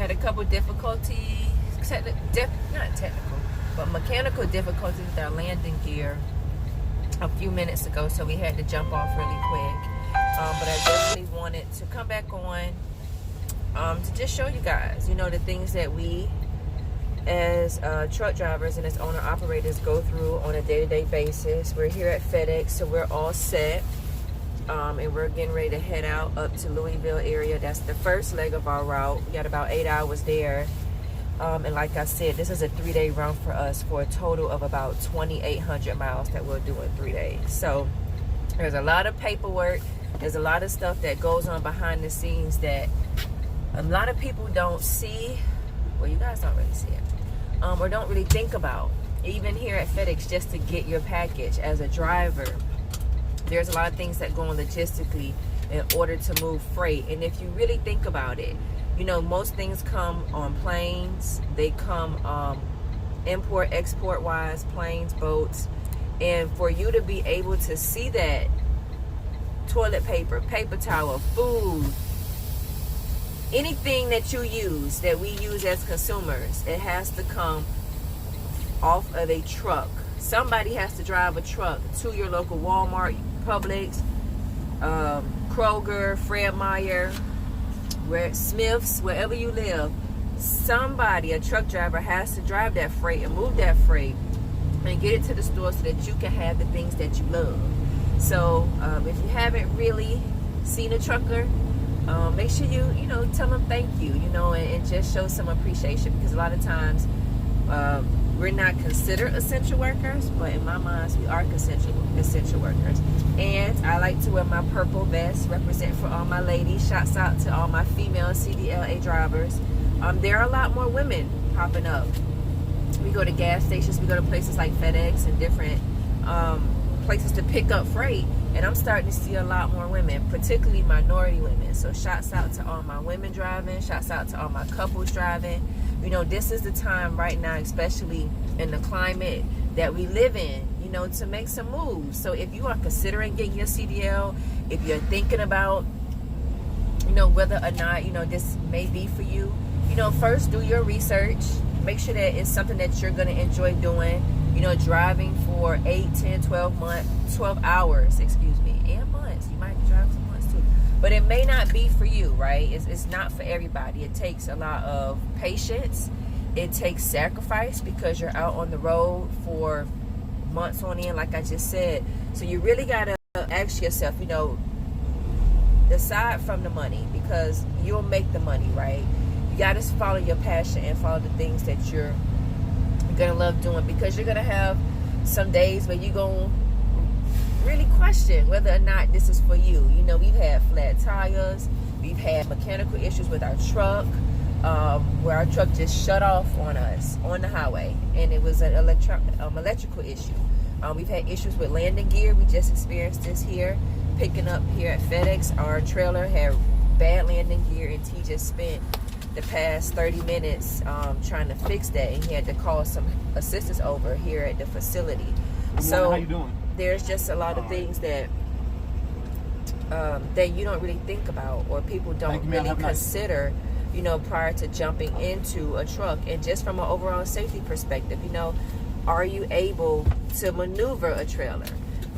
had a couple difficulties, not technical, but mechanical difficulties with our landing gear a few minutes ago, so we had to jump off really quick. But I definitely wanted to come back on to just show you guys, the things that we as truck drivers and as owner operators go through on a day-to-day basis. We're here at FedEx, so we're all set, and we're getting ready to head out up to Louisville area. That's the first leg of our route. We got about 8 hours there, and like I said, this is a 3-day run for us for a total of about 2,800 miles that we'll do in 3 days. So there's a lot of paperwork. There's a lot of stuff that goes on behind the scenes that a lot of people don't see. Well, you guys don't really see it, or don't really think about. Even here at FedEx, just to get your package as a driver, there's a lot of things that go on logistically in order to move freight. And if you really think about it, most things come on planes. They come import, export wise, planes, boats. And for you to be able to see that toilet paper, paper towel, food, anything that you use, that we use as consumers, it has to come off of a truck. Somebody has to drive a truck to your local Walmart, Publix, Kroger, Fred Meyer, Smith's, wherever you live. Somebody, a truck driver, has to drive that freight and move that freight and get it to the store so that you can have the things that you love. So if you haven't really seen a trucker, make sure you tell them thank you, and just show some appreciation, because a lot of times we're not considered essential workers, but in my mind we are essential workers. And I like to wear my purple vest, represent for all my ladies. Shouts out to all my female CDLA drivers. There are a lot more women popping up. We go to gas stations, we go to places like FedEx and different places to pick up freight, and I'm starting to see a lot more women, particularly minority women. So shouts out to all my women driving, shouts out to all my couples driving. This is the time right now, especially in the climate that we live in, to make some moves. So if you are considering getting your CDL, if you're thinking about whether or not this may be for you, first do your research. Make sure that it's something that you're going to enjoy doing. Driving for 8, 10, 12 hours, and months. You might drive some months too. But it may not be for you, right? It's not for everybody. It takes a lot of patience. It takes sacrifice, because you're out on the road for months on end, like I just said. So you really got to ask yourself, aside from the money, because you'll make the money, right? You got to follow your passion and follow the things that you're gonna love doing, because you're gonna have some days where you're gonna really question whether or not this is for you. We've had flat tires, we've had mechanical issues with our truck, where our truck just shut off on us on the highway, and it was an electrical issue. We've had issues with landing gear. We just experienced this here, picking up here at FedEx. Our trailer had bad landing gear, and T just spent the past 30 minutes trying to fix that, and he had to call some assistance over here at the facility. So how you doing? There's just a lot of things that that you don't really think about, or people don't really consider, prior to jumping into a truck. And just from an overall safety perspective, are you able to maneuver a trailer?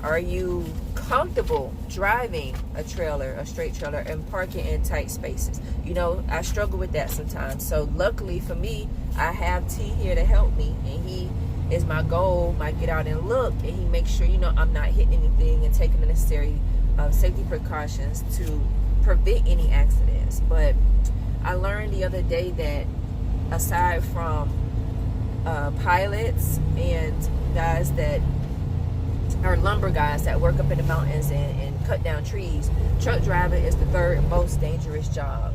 Are you comfortable driving a trailer, a straight trailer, and parking in tight spaces? I struggle with that sometimes. So luckily for me, I have T here to help me, and he is my goal, my get out and look, and he makes sure, I'm not hitting anything and taking the necessary safety precautions to prevent any accidents. But I learned the other day that aside from pilots and guys that are lumber guys that work up in the mountains and cut down trees, truck driving is the third most dangerous job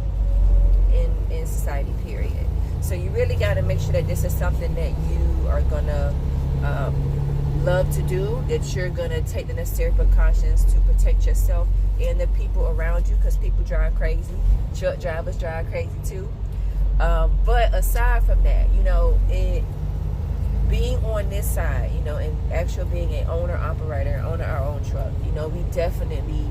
in society, period. So you really got to make sure that this is something that you are going to love to do, that you're going to take the necessary precautions to protect yourself and the people around you, because people drive crazy. Truck drivers drive crazy too. But aside from that, being on this side, and actually being an owner operator, owner our own truck, we definitely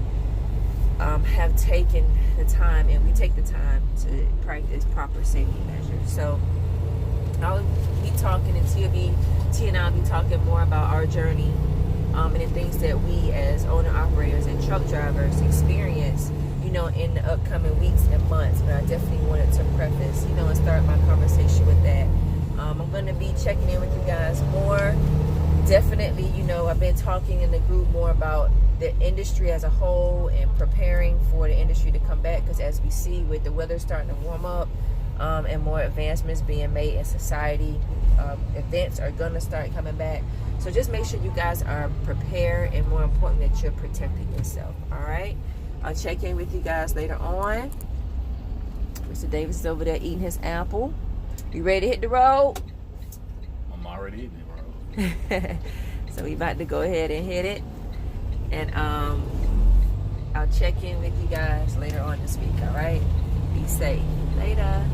have taken the time, and we take the time to practice proper safety measures. So I'll be talking, and T and I'll be talking more about our journey and the things that we as owner-operators and truck drivers experience, in the upcoming weeks and months. But I definitely wanted to preface, and start my conversation with that. I'm going to be checking in with you guys more. Definitely, I've been talking in the group more about the industry as a whole and preparing for the industry to come back, because as we see with the weather starting to warm up and more advancements being made in society, events are going to start coming back. So just make sure you guys are prepared, and more important, that you're protecting yourself. All right, I'll check in with you guys later on. Mr. Davis is over there eating his apple. You ready to hit the road? I'm already hitting the road. So we about to go ahead and hit it. And I'll check in with you guys later on this week, all right? Be safe. Later.